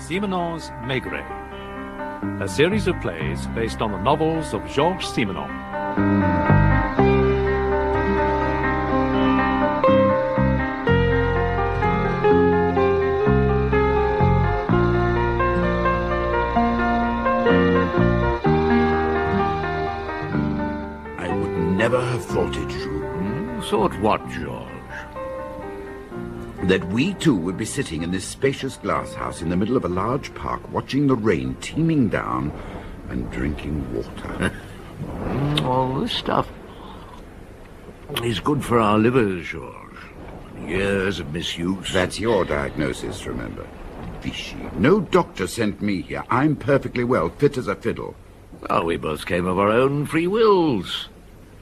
Simenon's Maigret, a series of plays based on the novels of Georges Simenon. I would never have thought it, Jules. Thought what, George? That we two would be sitting in this spacious glass house in the middle of a large park, watching the rain teeming down and drinking water. All this stuff is good for our livers, George. Years of misuse. That's your diagnosis, remember. Vichy. No doctor sent me here. I'm perfectly well, fit as a fiddle. Well, we both came of our own free wills.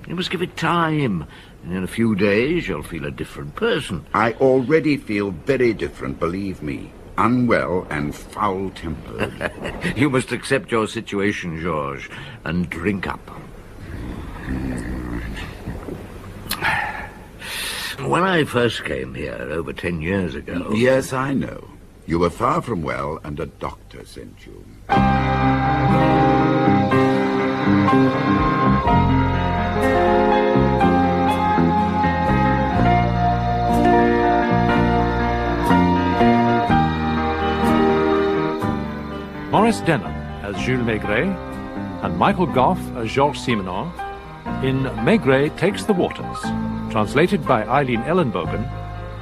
You must give it time. And in a few days, you'll feel a different person. I already feel very different, believe me. Unwell and foul-tempered. You must accept your situation, Georges, and drink up. When I first came here over 10 years ago... Yes, I know. You were far from well, and a doctor sent you. Maurice Denham as Jules Maigret and Michael Gough as Georges Simenon in Maigret Takes the Waters, translated by Eileen Ellenbogen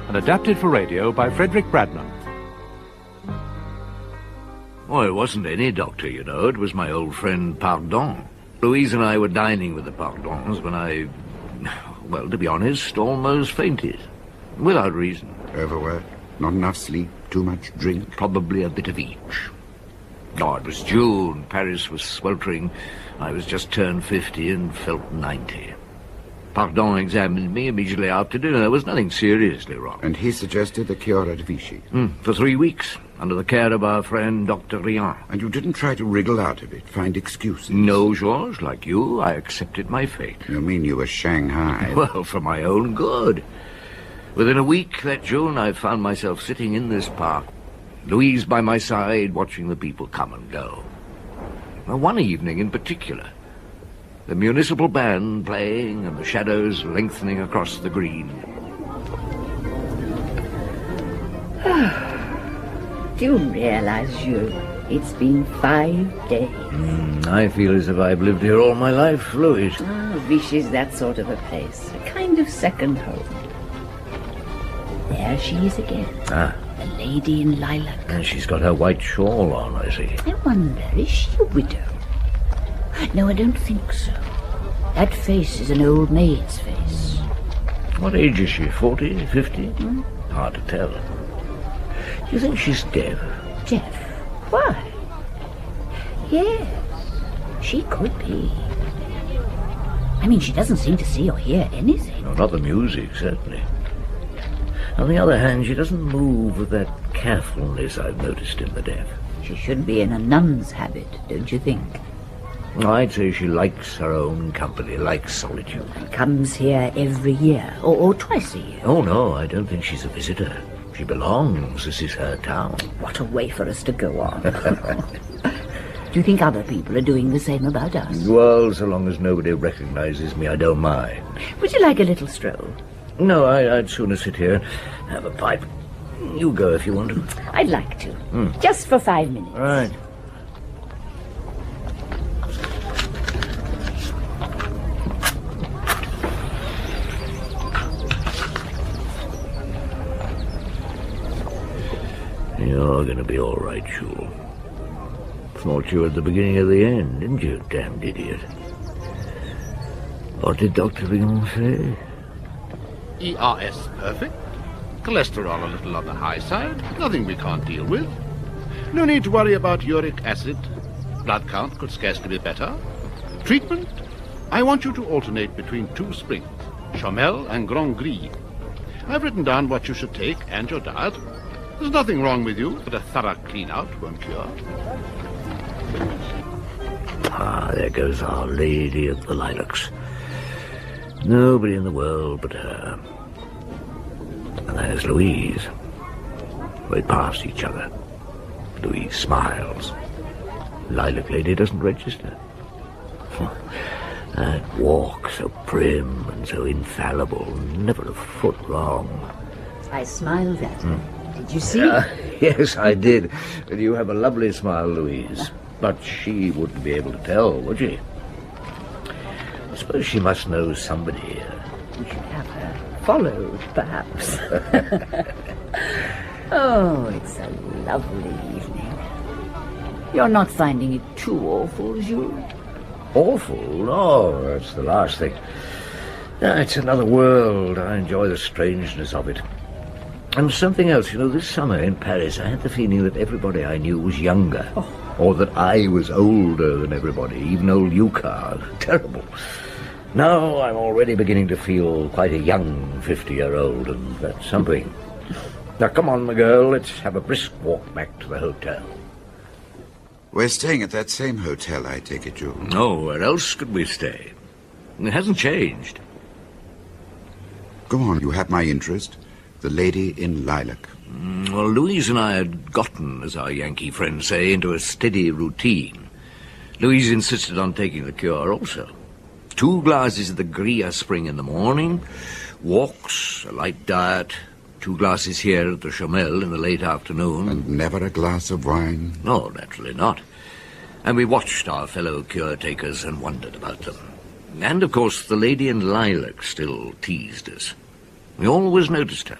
and adapted for radio by Frederick Bradnam. Oh, it wasn't any doctor, you know. It was my old friend Pardon. Louise and I were dining with the Pardons when I, well, to be honest, almost fainted. Without reason. Overwork, not enough sleep, too much drink. Probably a bit of each. Oh, it was June. Paris was sweltering. I was just turned 50 and felt 90. Pardon examined me immediately after dinner. There was nothing seriously wrong. And he suggested the cure at Vichy. For 3 weeks, under the care of our friend Dr. Rian. And you didn't try to wriggle out of it, find excuses? No, Georges. Like you, I accepted my fate. You mean you were Shanghai? Well, for my own good. Within a week that June, I found myself sitting in this park, Louise by my side, watching the people come and go. Well, one evening in particular, the municipal band playing and the shadows lengthening across the green. Do you realize, Jules, it's been 5 days? I feel as if I've lived here all my life, Louise. Vichy's that sort of a place, a kind of second home. There she is again. The lady in lilac. And she's got her white shawl on, I see. I wonder, is she a widow? No, I don't think so. That face is an old maid's face. What age is she, 40, 50? Hard to tell. Do you think she's deaf? Deaf? Why? Yes, she could be. I mean, she doesn't seem to see or hear anything. No, not the music, certainly. On the other hand, she doesn't move with that carefulness I've noticed in the deaf. She should be in a nun's habit, don't you think? I'd say she likes her own company, likes solitude. Comes here every year, or twice a year. Oh, no, I don't think she's a visitor. She belongs. This is her town. What a way for us to go on. Do you think other people are doing the same about us? Well, so long as nobody recognizes me, I don't mind. Would you like a little stroll? No, I'd sooner sit here, have a pipe. You go if you want to. I'd like to. Just for 5 minutes. All right. You're going to be all right, Jules. Thought you were at the beginning of the end, didn't you, damned idiot? What did Dr. Rion say? ERS perfect. Cholesterol a little on the high side. Nothing we can't deal with. No need to worry about uric acid. Blood count could scarcely be better. Treatment? I want you to alternate between 2 springs, Chamel and Grand Gris. I've written down what you should take and your diet. There's nothing wrong with you, but a thorough clean-out won't cure. There goes Our Lady of the Lilacs. Nobody in the world but her. And there's Louise. We passed each other. Louise smiles. Lilac lady doesn't register. That walk, so prim and so infallible, never a foot wrong. I smiled at her. Did you see? Yes, I did. And you have a lovely smile, Louise. But she wouldn't be able to tell, would she? I suppose she must know somebody. We should have her followed, perhaps. Oh, it's a lovely evening. You're not finding it too awful, Jules? Awful? No, that's the last thing. It's another world. I enjoy the strangeness of it. And something else, this summer in Paris, I had the feeling that everybody I knew was younger. Or that I was older than everybody, even old Yukar. Terrible. Now I'm already beginning to feel quite a young 50-year-old, and that's something. Now, come on, my girl, let's have a brisk walk back to the hotel. We're staying at that same hotel, I take it, Jules. No, where else could we stay? It hasn't changed. Go on, you have my interest. The Lady in Lilac. Well, Louise and I had gotten, as our Yankee friends say, into a steady routine. Louise insisted on taking the cure also. 2 glasses of the Gria Spring in the morning, walks, a light diet, 2 glasses here at the Chamel in the late afternoon. And never a glass of wine? No, naturally not. And we watched our fellow cure-takers and wondered about them. And, of course, the Lady in Lilac still teased us. We always noticed her.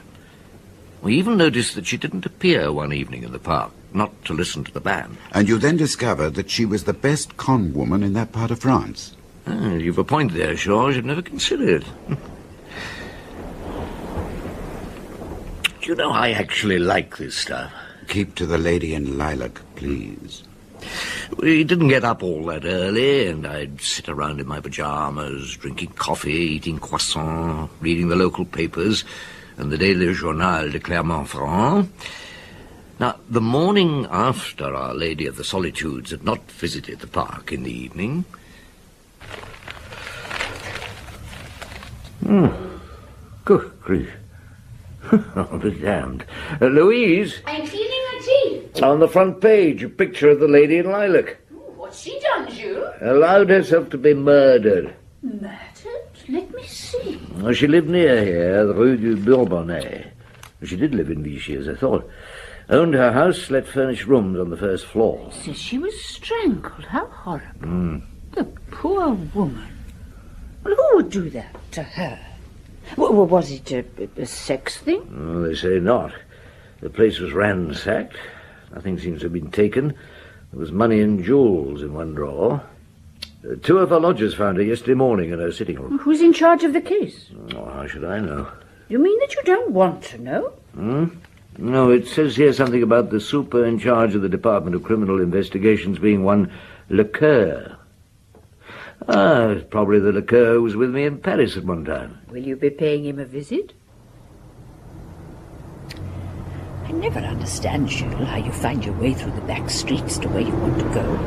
We even noticed that she didn't appear one evening in the park, not to listen to the band. And you then discovered that she was the best con woman in that part of France. You've a point there, Georges. I've never considered. Do you know, I actually like this stuff. Keep to the Lady in Lilac, please. We didn't get up all that early, and I'd sit around in my pajamas, drinking coffee, eating croissant, reading the local papers, and the daily Journal de Clermont-Ferrand. Now, the morning after Our Lady of the Solitudes had not visited the park in the evening... Good grief. I'll be damned. Louise? I'm feeling a tea. On the front page, a picture of the Lady in Lilac. What's she done, Jules? Allowed herself to be murdered. Murdered? Let me see. Well, she lived near here, the Rue du Bourbonnais. She did live in Vichy, as I thought. Owned her house, let furnished rooms on the first floor. Says she was strangled. How horrible. The poor woman. Well, who would do that to her? Well, was it a sex thing? Oh, they say not. The place was ransacked. Nothing seems to have been taken. There was money and jewels in one drawer. 2 of her lodgers found her yesterday morning in her sitting room. Who's in charge of the case? Oh, how should I know? You mean that you don't want to know? No, it says here something about the super in charge of the Department of Criminal Investigations being one Lecoeur. Probably the Lecoeur who was with me in Paris at one time. Will you be paying him a visit? I never understand, Jules, how you find your way through the back streets to where you want to go.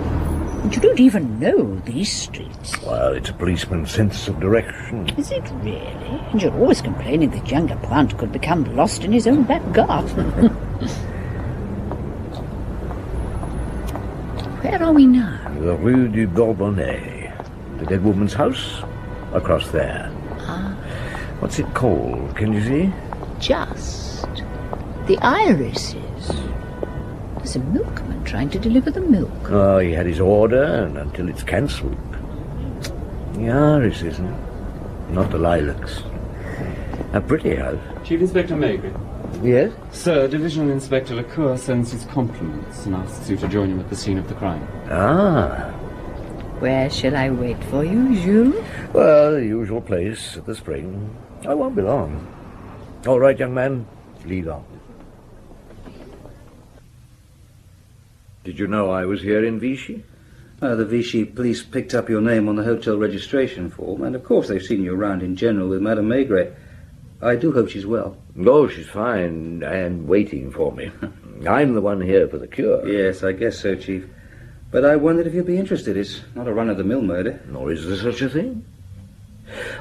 And you don't even know these streets. Well, it's a policeman's sense of direction. Is it really? And you're always complaining that young Lapointe could become lost in his own back garden. Where are we now? The Rue du Bourbonnais. The dead woman's house? Across there. What's it called? Can you see? Just. The irises. There's a milkman trying to deliver the milk. Oh, he had his order, and until it's cancelled. The irises, not the lilacs. A pretty house. Chief Inspector Maigret. Yes? Sir, Divisional Inspector Lecoeur sends his compliments and asks you to join him at the scene of the crime. Where shall I wait for you, Jules? Well, the usual place at the spring. I won't be long. All right, young man, lead on. Did you know I was here in Vichy? The Vichy police picked up your name on the hotel registration form, and of course they've seen you around in general with Madame Maigret. I do hope she's well. Oh, she's fine, and waiting for me. I'm the one here for the cure. Yes, I guess so, Chief. But I wondered if you'd be interested. It's not a run-of-the-mill murder. Nor is there such a thing.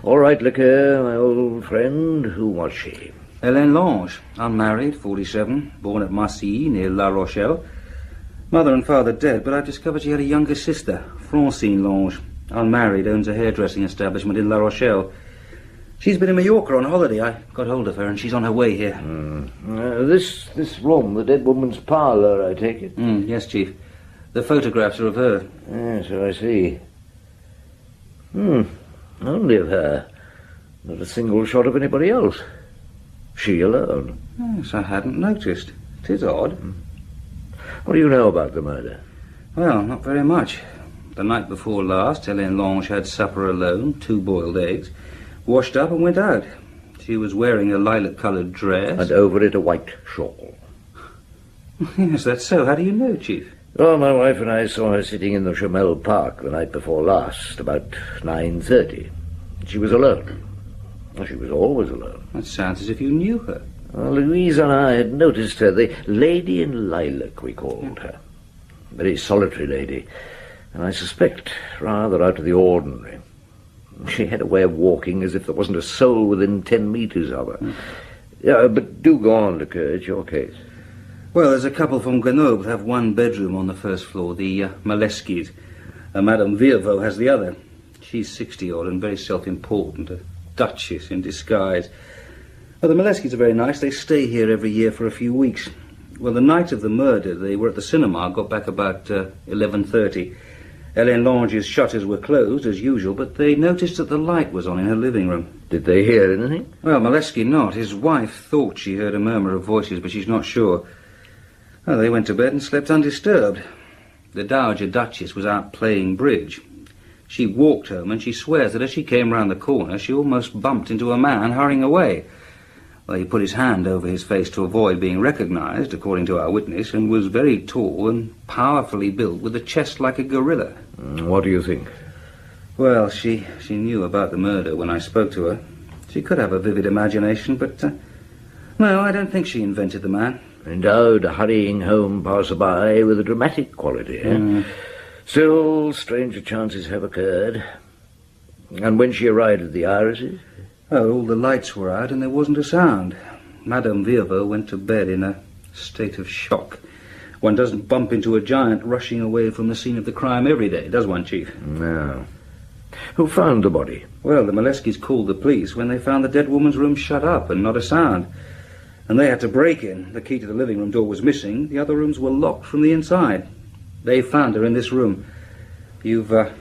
All right, Lecoeur, my old friend, who was she? Hélène Lange, unmarried, 47, born at Massy, near La Rochelle. Mother and father dead, but I've discovered she had a younger sister, Francine Lange. Unmarried, owns a hairdressing establishment in La Rochelle. She's been in Mallorca on holiday. I got hold of her, and she's on her way here. This room, the dead woman's parlour, I take it? Yes, Chief. The photographs are of her. Yes, so I see. Only of her. Not a single shot of anybody else. She alone. Yes, I hadn't noticed. 'Tis odd. What do you know about the murder? Well, not very much. The night before last, Hélène Lange had supper alone, 2 boiled eggs, washed up and went out. She was wearing a lilac-coloured dress. And over it a white shawl. Yes, that's so. How do you know, Chief? Well, my wife and I saw her sitting in the Chamel Park the night before last, about 9:30. She was alone. Well, she was always alone. That sounds as if you knew her. Well, Louise and I had noticed her, the lady in lilac, we called her. Very solitary lady, and I suspect rather out of the ordinary. She had a way of walking as if there wasn't a soul within 10 metres of her. Yeah, but do go on, Lecoeur, it's your case. Well, there's a couple from Grenoble have 1 bedroom on the first floor, the Maleskis. Madame Virvo has the other. She's 60-odd and very self-important, a duchess in disguise. Well, the Maleskis are very nice. They stay here every year for a few weeks. Well, the night of the murder, they were at the cinema, got back about 11:30. Hélène Lange's shutters were closed, as usual, but they noticed that the light was on in her living room. Did they hear anything? Well, Malesky not. His wife thought she heard a murmur of voices, but she's not sure. Well, they went to bed and slept undisturbed. The Dowager Duchess was out playing bridge. She walked home, and she swears that as she came round the corner, she almost bumped into a man hurrying away. Well, he put his hand over his face to avoid being recognized, according to our witness, and was very tall and powerfully built, with a chest like a gorilla. What do you think? Well, she knew about the murder when I spoke to her. She could have a vivid imagination, but, no, I don't think she invented the man. Endowed a hurrying home passer-by with a dramatic quality, eh? Still, stranger chances have occurred. And when she arrived at the Irises? Oh, all the lights were out and there wasn't a sound. Madame Virvo went to bed in a state of shock. One doesn't bump into a giant rushing away from the scene of the crime every day, does one, Chief? No. Who found the body? Well, the Maleskis called the police when they found the dead woman's room shut up and not a sound. And they had to break in. The key to the living room door was missing. The other rooms were locked from the inside. They found her in this room. You've read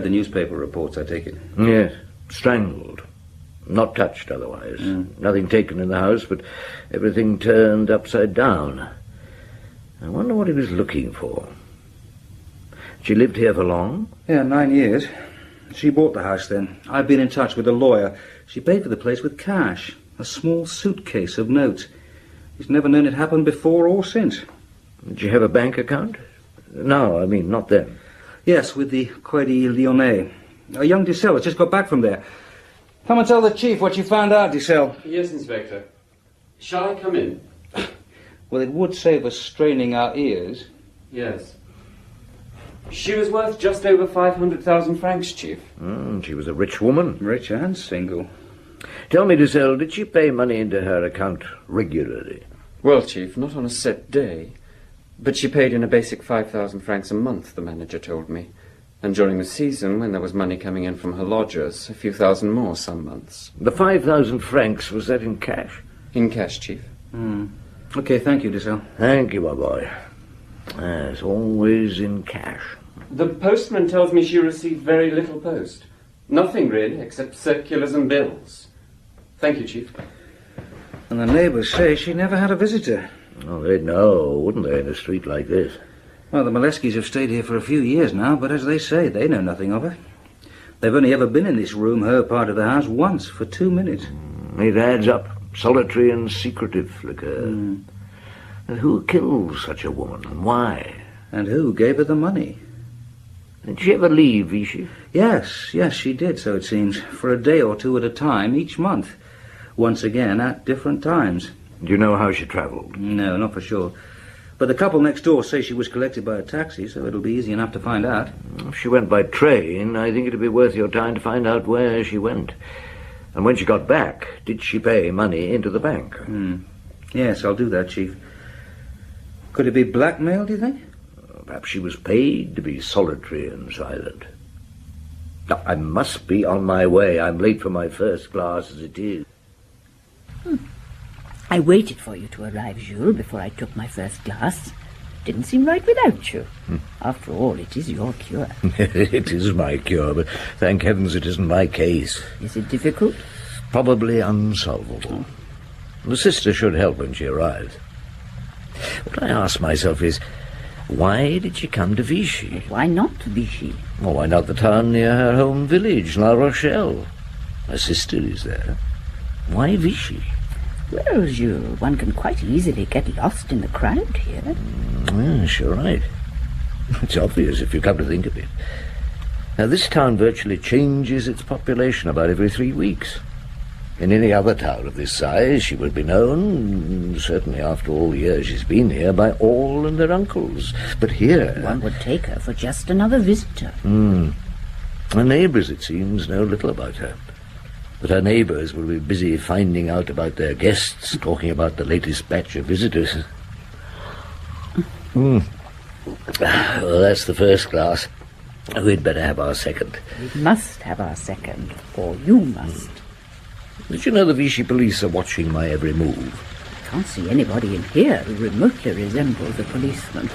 the newspaper reports, I take it? Yes. Strangled. Not touched otherwise. Nothing taken in the house, but everything turned upside down. I wonder what he was looking for. She lived here for long? Yeah, 9 years. She bought the house then. I've been in touch with a lawyer. She paid for the place with cash. A small suitcase of notes. He's never known it happen before or since. Did she have a bank account? No, I mean, not then. Yes, with the Crédit Lyonnais. A young Dissel has just got back from there. Come and tell the chief what you found out, Dissel. Yes, Inspector. Shall I come in? Well, it would save us straining our ears. Yes. She was worth just over 500,000 francs, Chief. She was a rich woman. Rich and single. Tell me, Dissel, did she pay money into her account regularly? Well, Chief, not on a set day. But she paid in a basic 5,000 francs a month, the manager told me. And during the season, when there was money coming in from her lodgers, a few thousand more some months. The 5,000 francs, was that in cash? In cash, Chief. Okay, thank you, Dissel. Thank you, my boy. Yes, always in cash. The postman tells me she received very little post. Nothing, really, except circulars and bills. Thank you, Chief. And the neighbours say she never had a visitor. Oh, they'd know, wouldn't they, in a street like this? Well, the Maleskis have stayed here for a few years now, but as they say, they know nothing of her. They've only ever been in this room, her part of the house, once, for 2 minutes. It adds up. Solitary and secretive, Lecoeur. And who killed such a woman, and why? And who gave her the money? Did she ever leave Vichy? Yes, she did, so it seems, for a day or two at a time each month. Once again, at different times. Do you know how she travelled? No, not for sure. But the couple next door say she was collected by a taxi, so it'll be easy enough to find out. If she went by train, I think it'd be worth your time to find out where she went. And when she got back, did she pay money into the bank? Yes, I'll do that, Chief. Could it be blackmail, do you think? perhaps she was paid to be solitary and silent. Now, I must be on my way. I'm late for my first class as it is. I waited for you to arrive, Jules, before I took my first glass. Didn't seem right without you. After all, it is your cure. It is my cure, but thank heavens it isn't my case. Is it difficult? Probably unsolvable. The sister should help when she arrives. What I ask myself is, why did she come to Vichy? Why not Vichy? Well, why not the town near her home village, La Rochelle? Her sister is there. Why Vichy? Well, Jules, one can quite easily get lost in the crowd here. Yes, you're right. It's obvious if you come to think of it. Now, this town virtually changes its population about every 3 weeks. In any other town of this size, she would be known, certainly after all the years she's been here, by all and their uncles. But here... One would take her for just another visitor. Her neighbours, it seems, know little about her. But her neighbours will be busy finding out about their guests, talking about the latest batch of visitors. Well, that's the first class. We'd better have our second. We must have our second, or you must. Did you know the Vichy police are watching my every move? I can't see anybody in here who remotely resembles a policeman.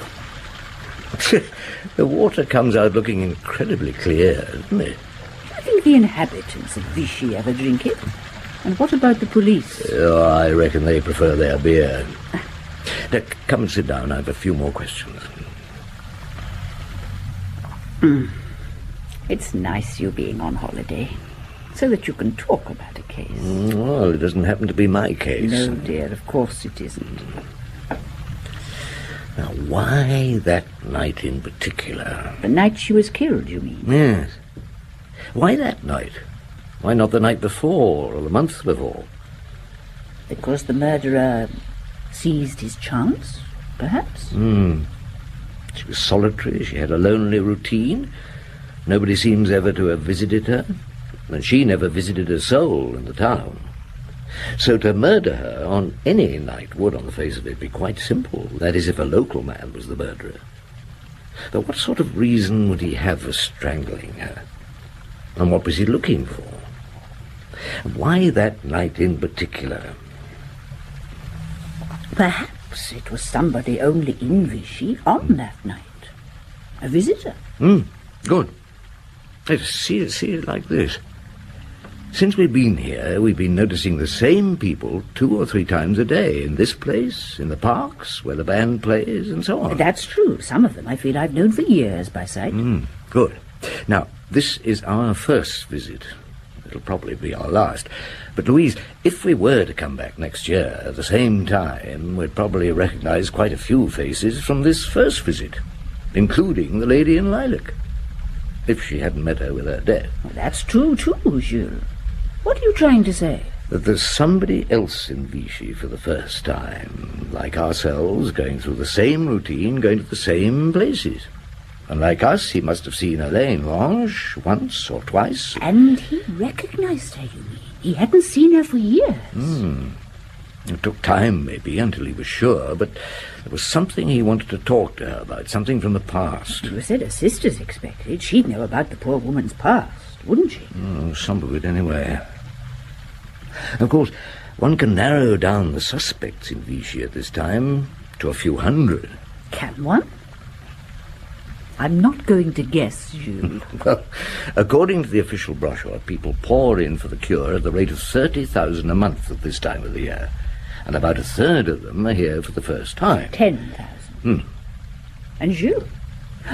The water comes out looking incredibly clear, doesn't it? Do you think the inhabitants of Vichy ever drink it? And what about the police? Oh, I reckon they prefer their beer. Now, come and sit down. I have a few more questions. It's nice you being on holiday, so that you can talk about a case. Well, it doesn't happen to be my case. No, dear, of course it isn't. Now, why that night in particular? The night she was killed, you mean? Yes. Why that night? Why not the night before or the month before? Because the murderer seized his chance, perhaps? She was solitary, she had a lonely routine. Nobody seems ever to have visited her, and she never visited a soul in the town. So to murder her on any night would, on the face of it, be quite simple. That is, if a local man was the murderer. But what sort of reason would he have for strangling her? And what was he looking for? Why that night in particular? Perhaps it was somebody only in Vichy on that night. A visitor. Good. Let's see it like this. Since we've been here, we've been noticing the same people 2 or 3 times a day, in this place, in the parks, where the band plays, and so on. That's true. Some of them I feel I've known for years by sight. Good. Now, this is our first visit. It'll probably be our last. But, Louise, if we were to come back next year at the same time, we'd probably recognize quite a few faces from this first visit, including the lady in lilac, if she hadn't met her with her death. Well, that's true, too, Jules. What are you trying to say? That there's somebody else in Vichy for the first time, like ourselves, going through the same routine, going to the same places. And like us, he must have seen Elaine Lange once or twice. And he recognized her, you mean? He hadn't seen her for years. It took time, maybe, until he was sure, but there was something he wanted to talk to her about, something from the past. You said her sisters expected. She'd know about the poor woman's past, wouldn't she? Some of it, anyway. Of course, one can narrow down the suspects in Vichy at this time to a few hundred. Can one? I'm not going to guess, Jules. Well, according to the official brochure, people pour in for the cure at the rate of 30,000 a month at this time of the year. And about 1/3 of them are here for the first time. 10,000. And Jules,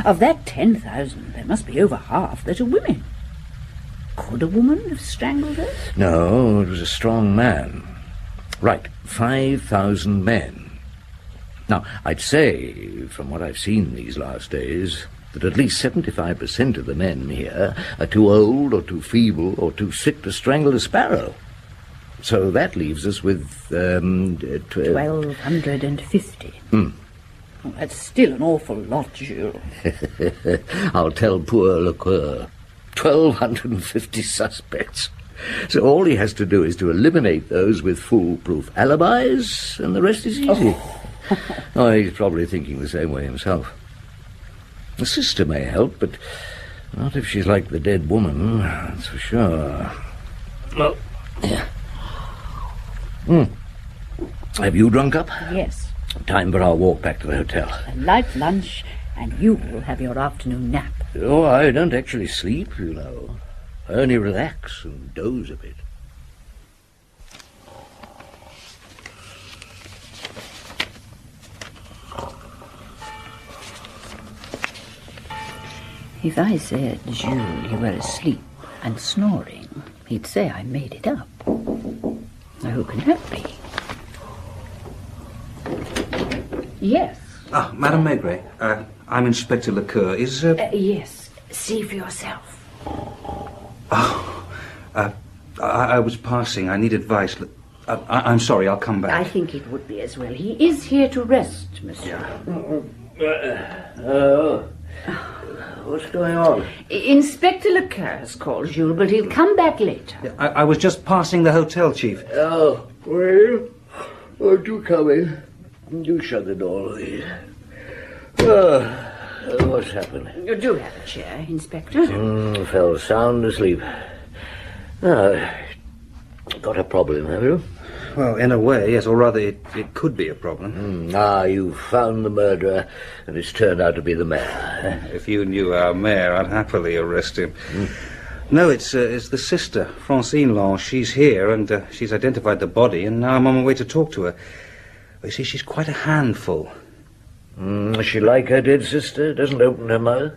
of that 10,000, there must be over half that are women. Could a woman have strangled her? No, it was a strong man. Right, 5,000 men. Now, I'd say, from what I've seen these last days, that at least 75% of the men here are too old or too feeble or too sick to strangle a sparrow. So that leaves us with 1,250. Well, that's still an awful lot, Jules. I'll tell poor Lecoeur. 1,250 suspects. So all he has to do is to eliminate those with foolproof alibis, and the rest is easy. Oh, he's probably thinking the same way himself. The sister may help, but not if she's like the dead woman, that's for sure. Well, yeah. Have you drunk up? Yes. Time for our walk back to the hotel. A light lunch, and you will have your afternoon nap. Oh, I don't actually sleep, you know. I only relax and doze a bit. If I said, Jules, you were asleep and snoring, he'd say I made it up. Now, who can that be? Yes. Ah, Madame Maigret, I'm Inspector Lecoeur. Is, Yes. See for yourself. I was passing. I need advice. I'm sorry, I'll come back. I think it would be as well. He is here to rest, monsieur. What's going on? Inspector Lecoeur has called Jules, but he'll come back later. I was just passing the hotel, Chief. Oh, well, do come in. Do shut the door, please. What's happened? You do have a chair, Inspector. Fell sound asleep. Got a problem, have you? Well, in a way, yes, or rather, it could be a problem. You found the murderer, and it's turned out to be the mayor. If you knew our mayor, I'd happily arrest him. No, it's the sister, Francine Lange. She's here, and she's identified the body, and now I'm on my way to talk to her. You see, she's quite a handful. Is she like her dead sister? Doesn't open her mouth?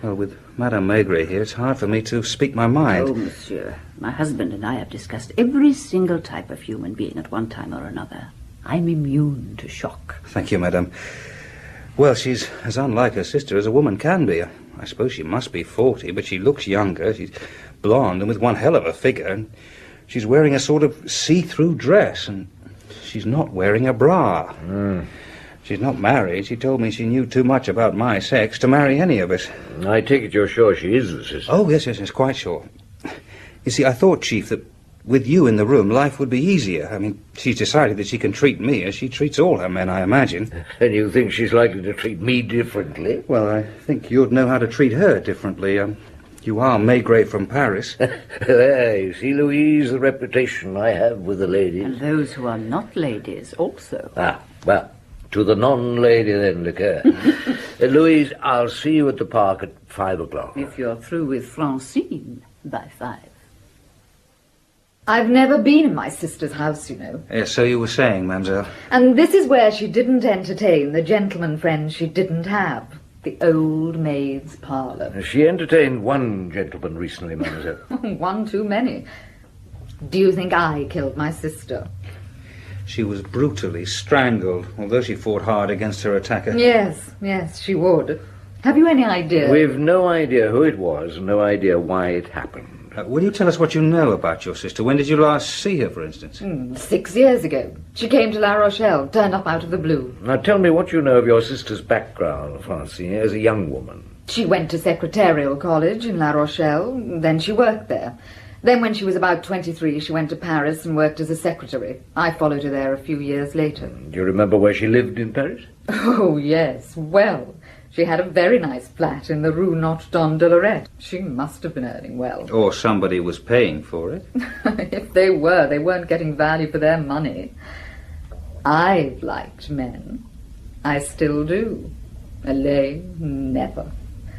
Well, with Madame Maigret here, it's hard for me to speak my mind. Oh, monsieur, my husband and I have discussed every single type of human being at one time or another. I'm immune to shock. Thank you, madame. Well, she's as unlike her sister as a woman can be. I suppose she must be 40, but she looks younger. She's blonde and with one hell of a figure. And she's wearing a sort of see-through dress, and she's not wearing a bra. She's not married. She told me she knew too much about my sex to marry any of us. I take it you're sure she is the sister. Oh, yes, quite sure. You see, I thought, Chief, that with you in the room, life would be easier. I mean, she's decided that she can treat me as she treats all her men, I imagine. And you think she's likely to treat me differently? Well, I think you'd know how to treat her differently. You are Maigret from Paris. There, you see, Louise, the reputation I have with the ladies. And those who are not ladies also. Well, to the non-lady then, Lecoeur. Louise, I'll see you at the park at 5 o'clock. If you're through with Francine by 5. I've never been in my sister's house, you know. Yes, so you were saying, mademoiselle. And this is where she didn't entertain the gentleman friends she didn't have. The old maid's parlour. She entertained one gentleman recently, mademoiselle. One too many. Do you think I killed my sister? She was brutally strangled, although she fought hard against her attacker. Yes, she would. Have you any idea? We've no idea who it was, no idea why it happened. Will you tell us what you know about your sister? When did you last see her, for instance? 6 years ago. She came to La Rochelle, turned up out of the blue. Now tell me what you know of your sister's background, Francine, as a young woman. She went to secretarial college in La Rochelle, then she worked there. Then when she was about 23, she went to Paris and worked as a secretary. I followed her there a few years later. Do you remember where she lived in Paris? Oh, yes, well. She had a very nice flat in the Rue Notre Dame de Lorette. She must have been earning well. Or somebody was paying for it. If they were, they weren't getting value for their money. I've liked men. I still do. Elaine, never.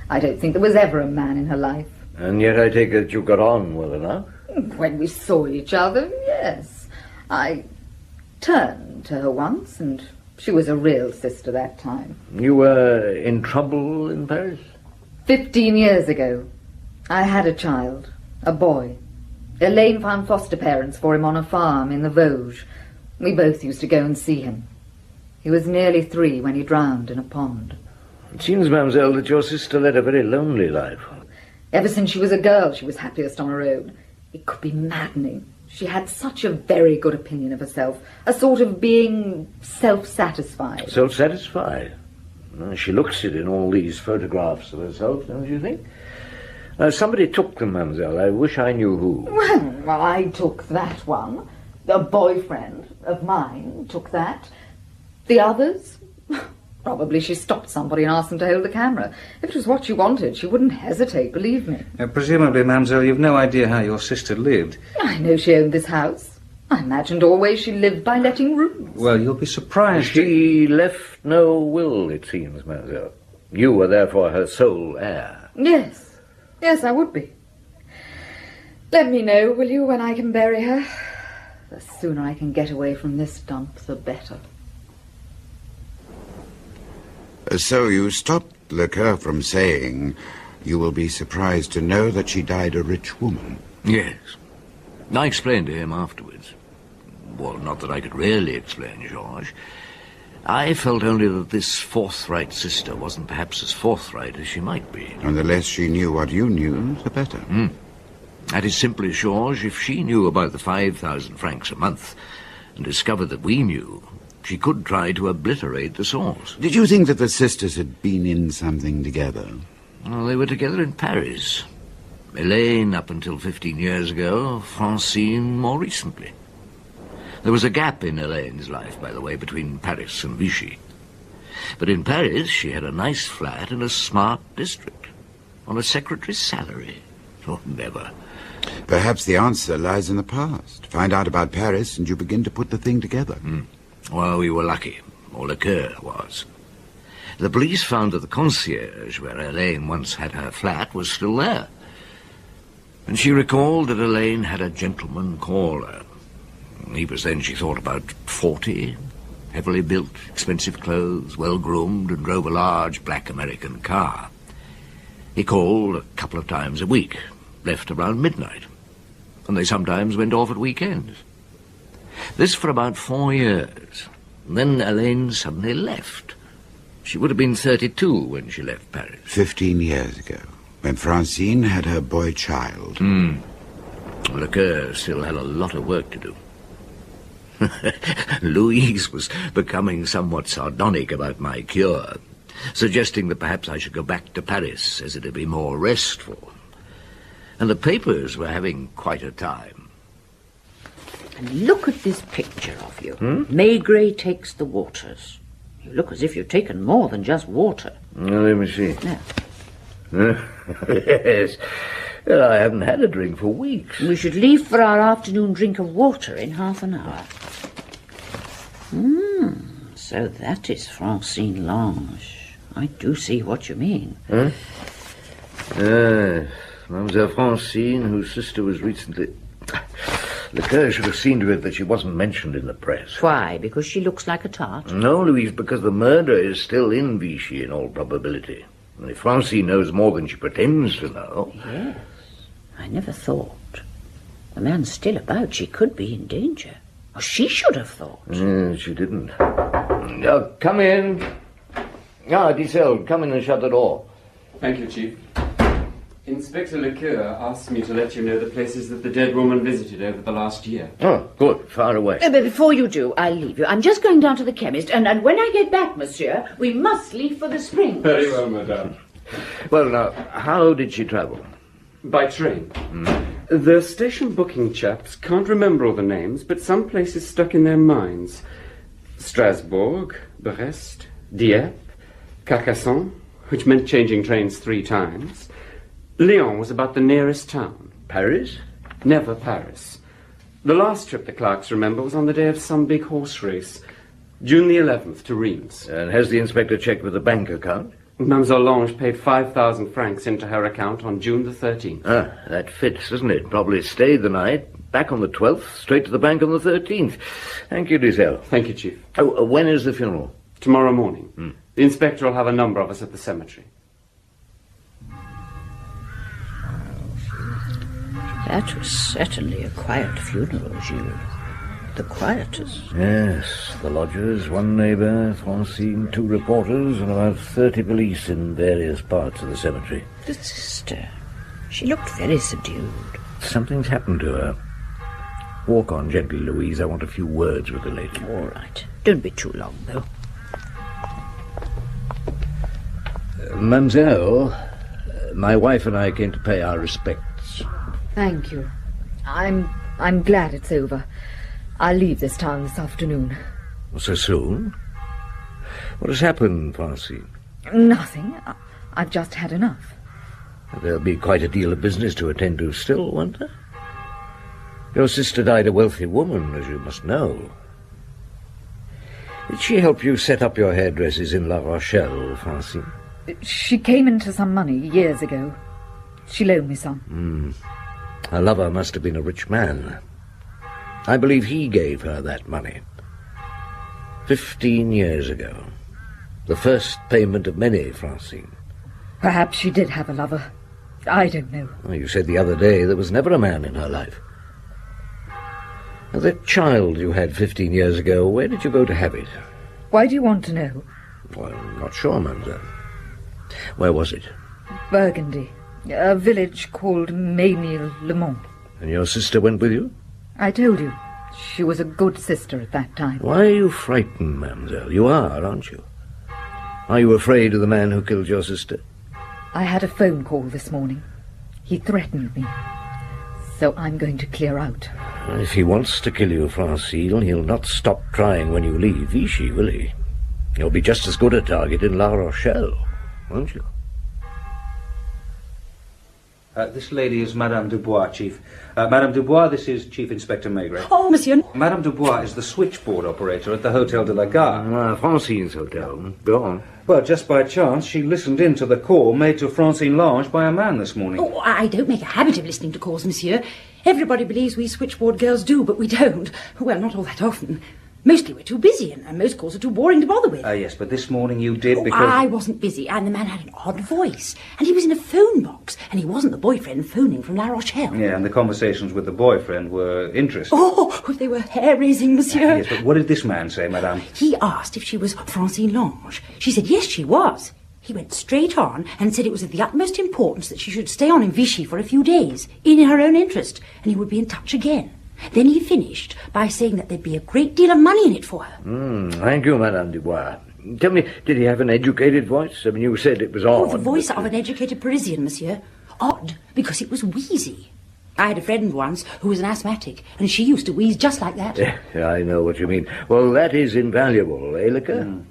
I don't think there was ever a man in her life. And yet I take it you got on well enough. When we saw each other, yes. I turned to her once, and she was a real sister that time. You were in trouble in Paris? 15 years ago. I had a child, a boy. Elaine found foster parents for him on a farm in the Vosges. We both used to go and see him. He was nearly 3 when he drowned in a pond. It seems, mademoiselle, that your sister led a very lonely life. Ever since she was a girl, she was happiest on her own. It could be maddening. She had such a very good opinion of herself, a sort of being self-satisfied. Self-satisfied? She looks it in all these photographs of herself, don't you think? Somebody took them, mademoiselle. I wish I knew who. Well, I took that one. A boyfriend of mine took that. The others? Probably she stopped somebody and asked them to hold the camera. If it was what she wanted, she wouldn't hesitate, believe me. Presumably, Mademoiselle, you've no idea how your sister lived. I know she owned this house. I imagined always she lived by letting rooms. Well, you'll be surprised. She left no will, it seems, Mademoiselle. You were therefore her sole heir. Yes. Yes, I would be. Let me know, will you, when I can bury her? The sooner I can get away from this dump, the better. So you stopped Lecoeur from saying you will be surprised to know that she died a rich woman. Yes. I explained to him afterwards. Well, not that I could really explain, Georges. I felt only that this forthright sister wasn't perhaps as forthright as she might be. And the less she knew what you knew, the better. That is simply, Georges, if she knew about the 5,000 francs a month and discovered that we knew, she could try to obliterate the source. Did you think that the sisters had been in something together? Well, they were together in Paris. Elaine up until 15 years ago, Francine more recently. There was a gap in Elaine's life, by the way, between Paris and Vichy. But in Paris, she had a nice flat in a smart district, on a secretary's salary. Oh, never. Perhaps the answer lies in the past. Find out about Paris and you begin to put the thing together. Well, we were lucky, or Lecoeur was. The police found that the concierge where Elaine once had her flat was still there. And she recalled that Elaine had a gentleman caller. He was then, she thought, about 40, heavily built, expensive clothes, well-groomed, and drove a large black American car. He called a couple of times a week, left around midnight, and they sometimes went off at weekends. This for about 4 years. And then Elaine suddenly left. She would have been 32 when she left Paris. 15 years ago, when Francine had her boy child. Lecoeur still had a lot of work to do. Louise was becoming somewhat sardonic about my cure, suggesting that perhaps I should go back to Paris, as it'd be more restful. And the papers were having quite a time. And look at this picture of you. Maigret Takes the Waters. You look as if you'd taken more than just water. Well, let me see. No. Yes. Well, I haven't had a drink for weeks. We should leave for our afternoon drink of water in half an hour. So that is Francine Lange. I do see what you mean. Mademoiselle Francine, whose sister was recently... Lecoeur should have seen to it that she wasn't mentioned in the press. Why? Because she looks like a tart? No, Louise, because the murder is still in Vichy in all probability. And if Francine knows more than she pretends to know... Yes. I never thought. The man's still about. She could be in danger. Or she should have thought. She didn't. Come in. Giselle, come in and shut the door. Thank you, Chief. Inspector Lecoeur asked me to let you know the places that the dead woman visited over the last year. Oh, good. Far away. But before you do, I'll leave you. I'm just going down to the chemist, and when I get back, monsieur, we must leave for the Springs. Very well, madame. Well, now, how did she travel? By train. The station booking chaps can't remember all the names, but some places stuck in their minds. Strasbourg, Brest, Dieppe, Carcassonne, which meant changing trains 3 times. Lyon was about the nearest town. Paris? Never Paris. The last trip the clerks remember was on the day of some big horse race. June the 11th to Reims. And has the inspector checked with the bank account? Mademoiselle Lange paid 5,000 francs into her account on June the 13th. Ah, that fits, doesn't it? Probably stayed the night, back on the 12th, straight to the bank on the 13th. Thank you, Giselle. Thank you, Chief. Oh, when is the funeral? Tomorrow morning. The inspector will have a number of us at the cemetery. That was certainly a quiet funeral, Jules. The quietest. Yes, the lodgers, 1 neighbour, Francine, 2 reporters, and about 30 police in various parts of the cemetery. The sister. She looked very subdued. Something's happened to her. Walk on gently, Louise. I want a few words with the lady. All right. Don't be too long, though. Mademoiselle, my wife and I came to pay our respects. Thank you. I'm glad it's over. I'll leave this town this afternoon. So soon? What has happened, Francine? Nothing. I've just had enough. There'll be quite a deal of business to attend to still, won't there? Your sister died a wealthy woman, as you must know. Did she help you set up your hairdressers in La Rochelle, Francine? She came into some money years ago. She loaned me some. Her lover must have been a rich man. I believe he gave her that money. 15 years ago. The first payment of many, Francine. Perhaps she did have a lover. I don't know. Well, you said the other day there was never a man in her life. Now, that child you had 15 years ago, where did you go to have it? Why do you want to know? Well, I'm not sure, mademoiselle. Where was it? Burgundy. A village called Maigret-le-Mont. And your sister went with you? I told you. She was a good sister at that time. Why are you frightened, mademoiselle? You are, aren't you? Are you afraid of the man who killed your sister? I had a phone call this morning. He threatened me. So I'm going to clear out. If he wants to kill you, Francine, he'll not stop trying when you leave Vichy, will he? You'll be just as good a target in La Rochelle, won't you? This lady is Madame Dubois, Chief. Madame Dubois, this is Chief Inspector Maigret. Oh, monsieur. Madame Dubois is the switchboard operator at the Hotel de la Gare. Francine's hotel. Go on. Well, just by chance, she listened in to the call made to Francine Lange by a man this morning. Oh, I don't make a habit of listening to calls, monsieur. Everybody believes we switchboard girls do, but we don't. Well, not all that often. Mostly we're too busy, and most calls are too boring to bother with. Yes, but this morning you did because... I wasn't busy, and the man had an odd voice, and he was in a phone box, and he wasn't the boyfriend phoning from La Rochelle. Yeah, and the conversations with the boyfriend were interesting. Oh, they were hair-raising, monsieur. Yes, but what did this man say, madame? He asked if she was Francine Lange. She said yes, she was. He went straight on and said it was of the utmost importance that she should stay on in Vichy for a few days, in her own interest, and he would be in touch again. Then he finished by saying that there'd be a great deal of money in it for her. Thank you, Madame Dubois. Tell me, did he have an educated voice? I mean, you said it was odd. Oh, the voice of an educated Parisian, monsieur. Odd, because it was wheezy. I had a friend once who was an asthmatic, and she used to wheeze just like that. Yeah, I know what you mean. Well, that is invaluable, eh, Liquor?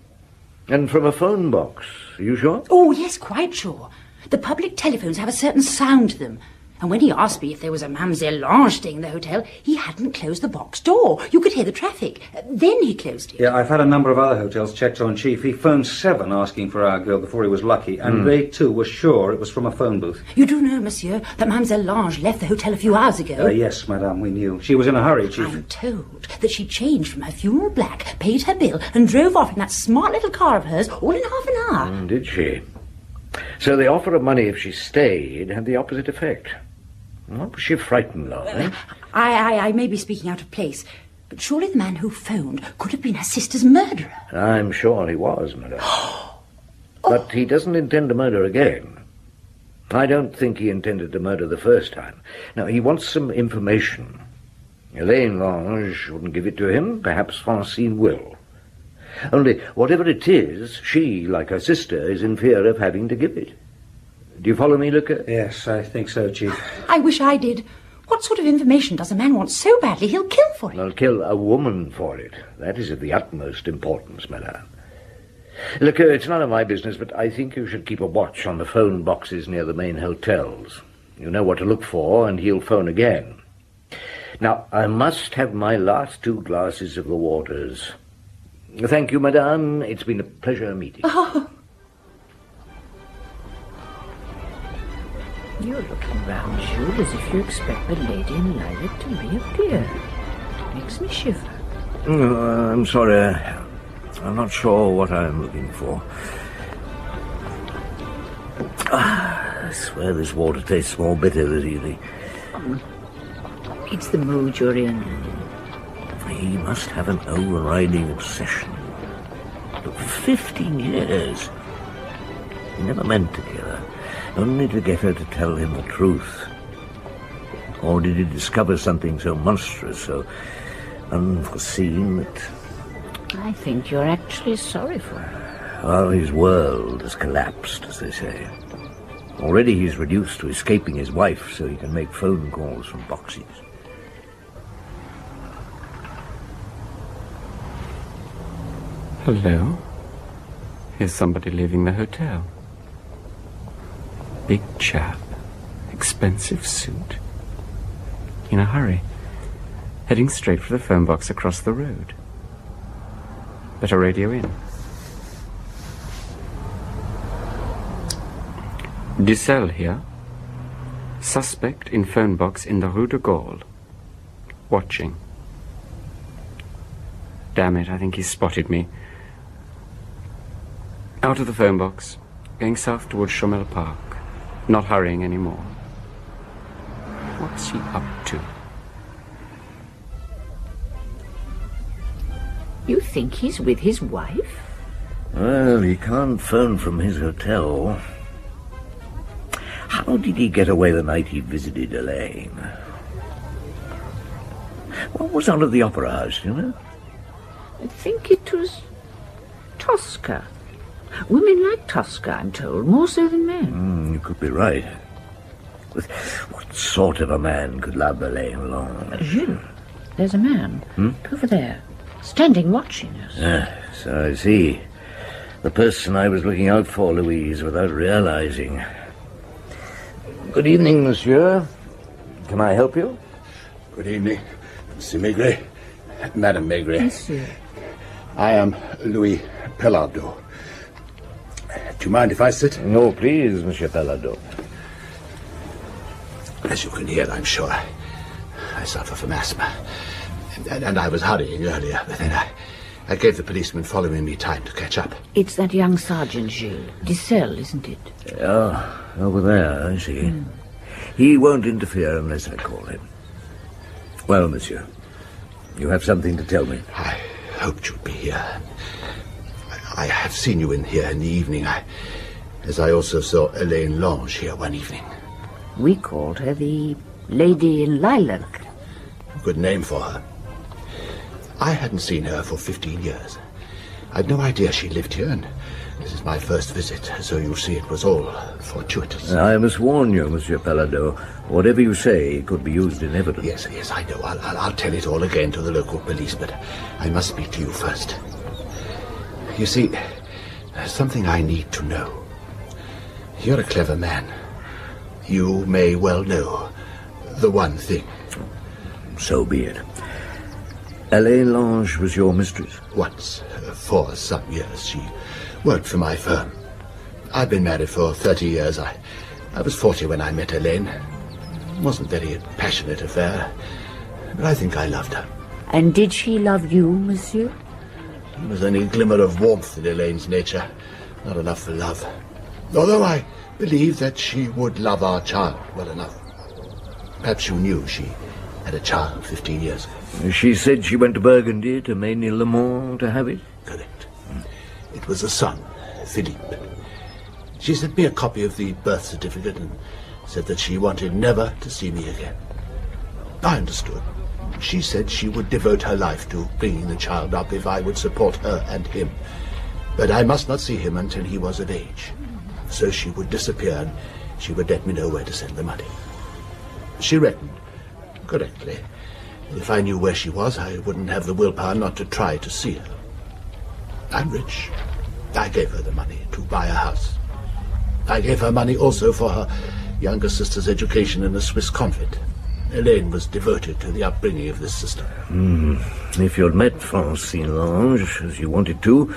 And from a phone box, are you sure? Oh, yes, quite sure. The public telephones have a certain sound to them. And when he asked me if there was a Mademoiselle Lange staying in the hotel, he hadn't closed the box door. You could hear the traffic. Then he closed it. Yeah, I've had a number of other hotels checked on, Chief. He phoned 7 asking for our girl before he was lucky, and they, too, were sure it was from a phone booth. You do know, monsieur, that Mademoiselle Lange left the hotel a few hours ago? Yes, madame, we knew. She was in a hurry, Chief. I'm told that she changed from her funeral black, paid her bill, and drove off in that smart little car of hers all in half an hour. Did she? So the offer of money if she stayed had the opposite effect. What was she frightened of, eh? I may be speaking out of place, but surely the man who phoned could have been her sister's murderer. I'm sure he was, madame. But he doesn't intend to murder again. I don't think he intended to murder the first time. Now, he wants some information. Elaine Lange wouldn't give it to him. Perhaps Francine will. Only, whatever it is, she, like her sister, is in fear of having to give it. Do you follow me, Luca? Yes, I think so, Chief. I wish I did. What sort of information does a man want so badly he'll kill for it? I'll kill a woman for it. That is of the utmost importance, madame. Luca, it's none of my business, but I think you should keep a watch on the phone boxes near the main hotels. You know what to look for, and he'll phone again. Now, I must have my last 2 glasses of the waters. Thank you, madame. It's been a pleasure meeting. Oh. You're looking round, Jules, as if you expect the lady in lilac to reappear. It makes me shiver. I'm sorry. I'm not sure what I'm looking for. I swear this water tastes more bitter this evening. It's the mood you're in. He must have an overriding obsession. For 15 years. He never meant to kill her. Only to get her to tell him the truth. Or did he discover something so monstrous, so unforeseen that... I think you're actually sorry for her. Well, his world has collapsed, as they say. Already he's reduced to escaping his wife so he can make phone calls from boxes. Hello? Here's somebody leaving the hotel. Big chap. Expensive suit. In a hurry. Heading straight for the phone box across the road. Better radio in. Dussel here. Suspect in phone box in the Rue de Gaulle. Watching. Damn it, I think he's spotted me. Out of the phone box. Going south towards Chomel Park. Not hurrying anymore. What's he up to? You think he's with his wife? Well, he can't phone from his hotel. How did he get away the night he visited Elaine? What was out of the opera house, you know? I think it was Tosca. Women like Tosca, I'm told, more so than men. You could be right. What sort of a man could love Elaine Lange? Jules, there's a man over there, standing watching us. So I see. The person I was looking out for, Louise, without realizing. Good evening, monsieur. Can I help you? Good evening, Monsieur Maigret. Madame Maigret. Monsieur. I am Louis Pellardeau. Do you mind if I sit? No, please, Monsieur Pellardeau. As you can hear, I'm sure, I suffer from asthma. And I was hurrying earlier, but then I gave the policeman following me time to catch up. It's that young sergeant, Jules. Dussel, isn't it? Oh, over there, I see. He won't interfere unless I call him. Well, monsieur, you have something to tell me. I hoped you'd be here. I have seen you in here in the evening, as I also saw Elaine Lange here one evening. We called her the Lady in Lilac. Good name for her. I hadn't seen her for 15 years. I'd no idea she lived here, and this is my first visit, so you see it was all fortuitous. I must warn you, Monsieur Pellardeau, whatever you say could be used in evidence. Yes, I know. I'll tell it all again to the local police, but I must speak to you first. You see, there's something I need to know. You're a clever man. You may well know the one thing. So be it. Elaine Lange was your mistress? Once, for some years, she worked for my firm. I've been married for 30 years. I was 40 when I met Elaine. It wasn't very passionate affair, but I think I loved her. And did she love you, monsieur? There was only a glimmer of warmth in Elaine's nature, not enough for love. Although I believe that she would love our child well enough. Perhaps you knew she had a child 15 years ago. She said she went to Burgundy to Maigret-Le Mans to have it? Correct. It was a son, Philippe. She sent me a copy of the birth certificate and said that she wanted never to see me again. I understood. She said she would devote her life to bringing the child up if I would support her and him. But I must not see him until he was of age. So she would disappear and she would let me know where to send the money. She reckoned, correctly, if I knew where she was, I wouldn't have the willpower not to try to see her. I'm rich. I gave her the money to buy a house. I gave her money also for her younger sister's education in a Swiss convent. Elaine was devoted to the upbringing of this sister. If you'd met Francine Lange, as you wanted to,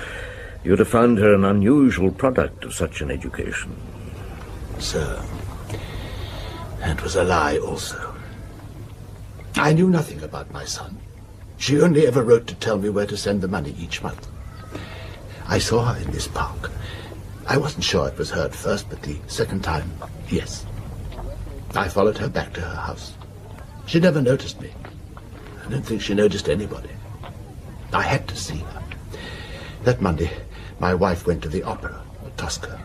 you'd have found her an unusual product of such an education. Sir, that was a lie also. I knew nothing about my son. She only ever wrote to tell me where to send the money each month. I saw her in this park. I wasn't sure it was her at first, but the second time, yes. I followed her back to her house. She never noticed me. I don't think she noticed anybody. I had to see her. That Monday, my wife went to the opera, Tosca.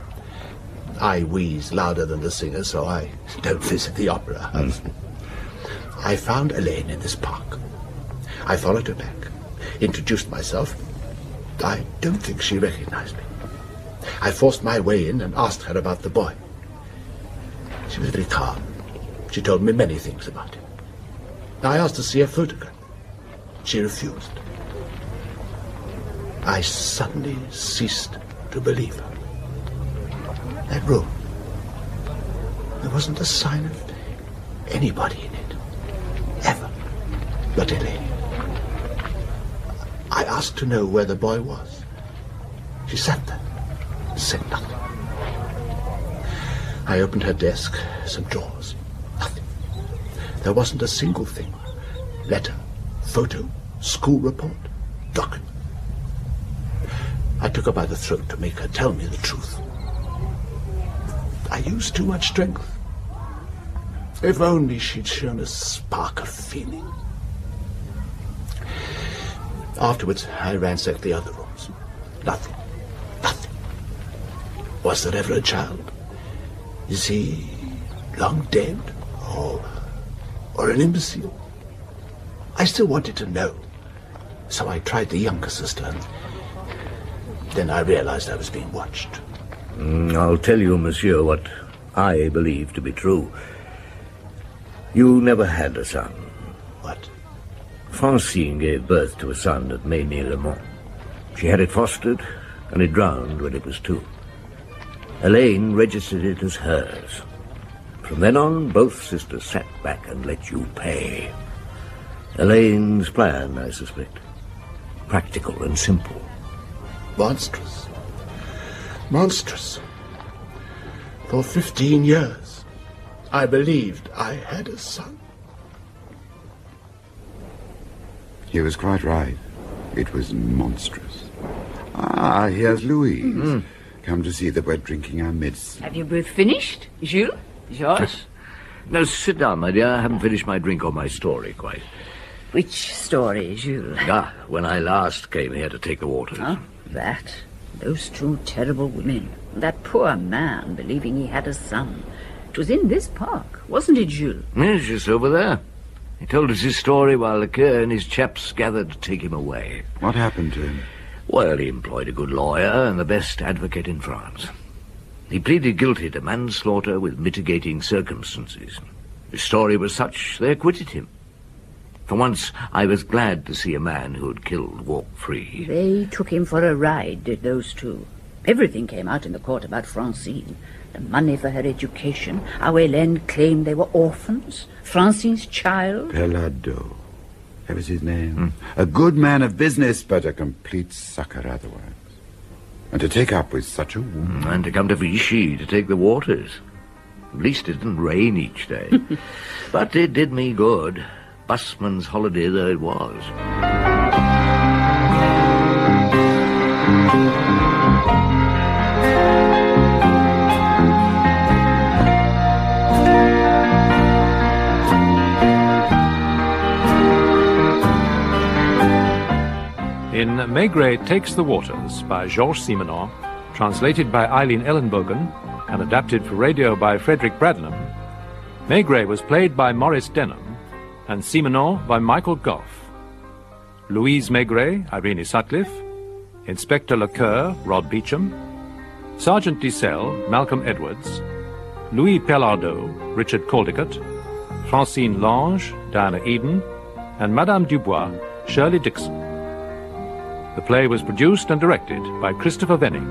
I wheeze louder than the singer, so I don't visit the opera house. I found Elaine in this park. I followed her back, introduced myself. I don't think she recognized me. I forced my way in and asked her about the boy. She was very calm. She told me many things about him. I asked to see a photograph. She refused. I suddenly ceased to believe her. That room, there wasn't a sign of anybody in it, ever, but Elaine. I asked to know where the boy was. She sat there, said nothing. I opened her desk, some drawers, nothing. There wasn't a single thing. Letter, photo, school report, document. I took her by the throat to make her tell me the truth. I used too much strength. If only she'd shown a spark of feeling. Afterwards, I ransacked the other rooms. Nothing. Nothing. Was there ever a child? Is he long dead? Or an imbecile? I still wanted to know. So I tried the younger sister, and then I realized I was being watched. I'll tell you, monsieur, what I believe to be true. You never had a son. What? Francine gave birth to a son at Maigret. She had it fostered, and it drowned when it was 2. Elaine registered it as hers. From then on, both sisters sat back and let you pay. Elaine's plan, I suspect. Practical and simple. Monstrous. Monstrous. For 15 years, I believed I had a son. He was quite right. It was monstrous. Ah, here's Louise. Come to see that we're drinking our medicine. Have you both finished? Jules? Georges? No, sit down, my dear. I haven't finished my drink or my story quite. Which story, Jules? When I last came here to take the waters. Oh, that. Those 2 terrible women. That poor man believing he had a son. It was in this park, wasn't it, Jules? Yes, just over there. He told us his story while Lecoeur and his chaps gathered to take him away. What happened to him? Well, he employed a good lawyer and the best advocate in France. He pleaded guilty to manslaughter with mitigating circumstances. His story was such they acquitted him. For once, I was glad to see a man who had killed walk free. They took him for a ride, did those 2. Everything came out in the court about Francine. The money for her education, how Hélène claimed they were orphans, Francine's child. Pelado. That was his name. A good man of business, but a complete sucker otherwise. And to take up with such a woman. And to come to Vichy to take the waters. At least it didn't rain each day. But it did me good. Busman's holiday though it was. In Maigret Takes the Waters by Georges Simenon, translated by Eileen Ellenbogen and adapted for radio by Frederick Bradnam, Maigret was played by Maurice Denham and Simenon by Michael Goff. Louise Maigret, Irene Sutcliffe, Inspector Lecoeur, Rod Beecham, Sergeant Dissel, Malcolm Edwards, Louis Pellardeau, Richard Caldicott, Francine Lange, Diana Eden, and Madame Dubois, Shirley Dixon. The play was produced and directed by Christopher Venning.